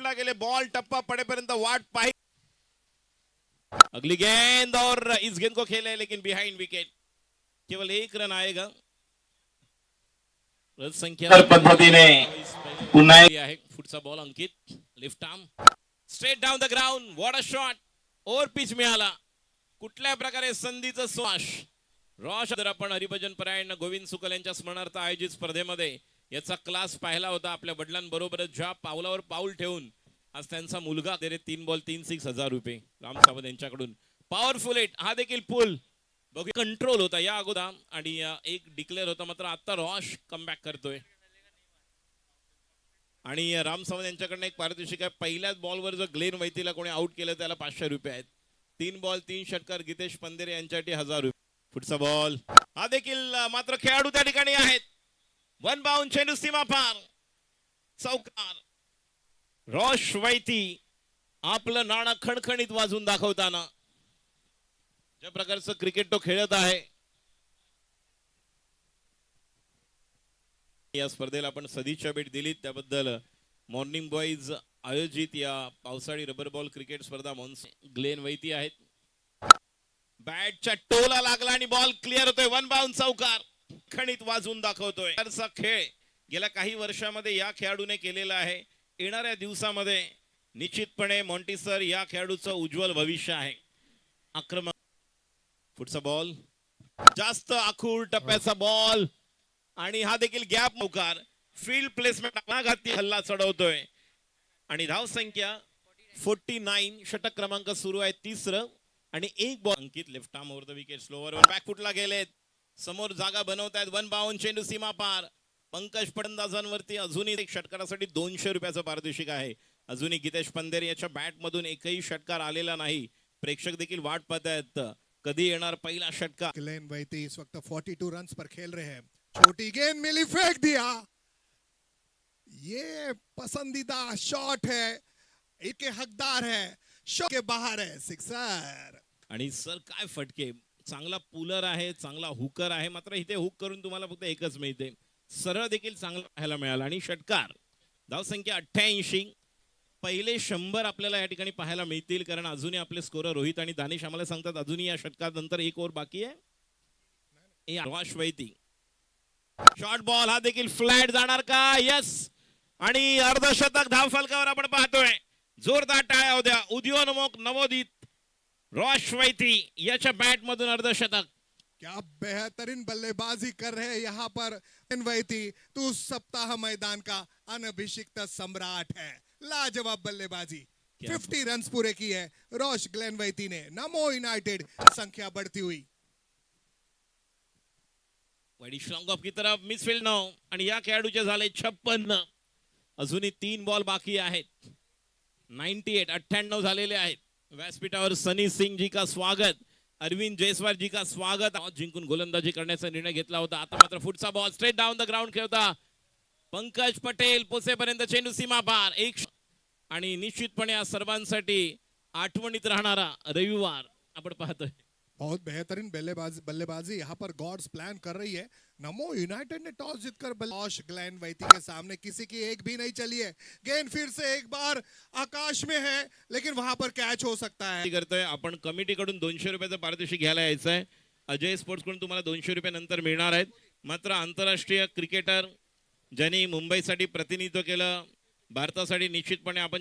फुटला गेले बॉल टप्पा पड़ेपर्यंत वाट पाही अगली गेंद और इस गेंद को खेले लेकिन बिहाइंड विकेट केवल एक रन आएगा रन संख्या पद्धतीने पुन्हा आहे पुढचा ball Ankit left arm straight down the ground what a shot और पिच मिळाला कुठल्या प्रकारे संधीचं स्वाश रॉश जर आपण हरिभजन परायण गोविंद सुकल यांच्या स्मरणार्थ आयोजित स्पर्धेमध्ये याचा क्लास पाहिला होता आपल्या वडिलांबरोबरच ज्या पावलावर पाऊल ठेवून आज त्यांचा मुलगा 3 बॉल 3 6 हजार रुपये राम सावंत यांच्याकडून पॉवरफुल हिट हा देखील पुल बघू कंट्रोल होता या अगोदर आणि एक डिक्लेअर होता मात्र आता रॉश कमबॅक करतोय आणि राम सावंत यांच्याकडनं एक पारितोषिक आहे पहिल्याच बॉलवर जर ग्लेन वैतीला कोणी आउट केलं त्याला 500 रुपये आहेत 3 बॉल 3 षटकार गीतेश पंधेरे यांच्यासाठी 1000 रुपये पुढचा बॉल हा देखील मात्र खेळाडू त्या ठिकाणी आहेत वन बाउंड चेंडू सीमा पार चौकार रॉश वैती आपलं नाणं खणखणीत वाजून दाखवताना ज्या प्रकारचं क्रिकेट तो खेळत आहे या स्पर्धेला आपण सदिच्छा भेट दिली त्याबद्दल मॉर्निंग बॉईज आयोजित या पावसाळी रबर बॉल क्रिकेट स्पर्धा ग्लेन वैती आहेत बॅटच्या टोला लागला आणि बॉल क्लिअर होतोय वन बाउंड चौकार खणीत वाजून दाखवतोय खेळ गेल्या काही वर्षामध्ये या खेळाडूने केलेला आहे येणाऱ्या दिवसामध्ये निश्चितपणे मॉन्टिसर या खेळाडूचं उज्ज्वल भविष्य आहे आक्रमक पुढचा बॉल जास्त आखूड टप्प्याचा बॉल आणि हा देखील गॅप मौकार फील्ड प्लेसमेंट घाती हल्ला चढवतोय आणि धाव संख्या 49 षटक क्रमांक सुरू आहे तिसरं आणि एक ball Ankit left arm over the wicket slower back फुटला गेलेत समोर जागा बनवतायत वन बाउंड चेंडू सीमा पार पंकज फलंदाजांवरती अजूनही एक षटकारासाठी 200 रुपयाचं पारितोषिक आहे अजूनही गीतेश पंधेरे याच्या बॅट मधून एकही षटकार आलेला नाही प्रेक्षक देखील वाट पाहतायत कधी येणार पहिला षटकार ग्लेन वैती इस वक्त 42 रन्स पर खेल रहे हैं छोटी गेंद मिली फेंक दिया ये पसंदीदा शॉट है एक हकदार है शॉट के बाहर है सिक्सर आणि सर काय फटके चांगला पुलर आहे चांगला हुकर आहे मात्र इथे हुक करून तुम्हाला फक्त एकच मिळते सरळ देखील चांगला पाहायला मिळाला आणि षटकार धाव संख्या 88 पहिले 100 आपल्याला या ठिकाणी पाहायला मिळतील कारण अजूनही आपले स्कोरर रोहित आणि दानिश आम्हाला सांगतात अजूनही या षटकानंतर एक ओव्हर बाकी आहे रॉश वैती शॉर्ट बॉल हा देखील फ्लॅट जाणार का यस आणि अर्धशतक धाव फलकावर आपण पाहतोय जोरदार टाळ्या होत्या उदयोन्मुख नवोदित रॉश वैती याच्या बॅट मधून अर्धशतक क्या बेहतरीन बल्लेबाजी कर रहे हैं यहाँ पर वैती तू सप्ताह मैदान का अनभिषिक्त सम्राट है लाजवाब बल्लेबाजी 50 रन्स पूरे किए रॉश ग्लेन वैती ने नमो यूनाइटेड संख्या बढ़ती हुई वाइडी स्ट्रॉन्ग ऑफ की तरफ मिसफील्ड नो आणि या खेळाडूचे झाले 56 अजूनही 3 बॉल बाकी आहेत 98 झालेले आहेत व्यासपीठावर सनी सिंग जी का स्वागत अरविंद जयस्वाल जी का स्वागत जिंकून गोलंदाजी करण्याचा निर्णय घेतला होता आता मात्र पुढचा ball straight down the ground खेळता पंकज पटेल पोसेपर्यंत चेंडू सीमा पार एक आणि निश्चितपणे या सर्वांसाठी आठवणीत राहणारा रविवार आपण पाहतोय बहुत बेहतरीन बल्लेबाजी यहाँ पर गॉड्स प्लान कर रही है नमो यूनाइटेड ने टॉस जीतकर रॉश ग्लेन वैती के सामने किसी की एक भी नहीं चली है गेंद फिर से एक बार आकाश में है लेकिन वहां पर कैच हो सकता है करतोय आपण कमिटीकडून 200 रुपयाचं पारितोषिक घ्यायला यायचं आहे अजय स्पोर्ट्स कडून तुम्हाला 200 रुपये नंतर मिळणार आहेत मात्र आंतरराष्ट्रीय क्रिकेटर ज्यांनी मुंबईसाठी प्रतिनिधित्व केलं भारतासाठी निश्चितपणे आपण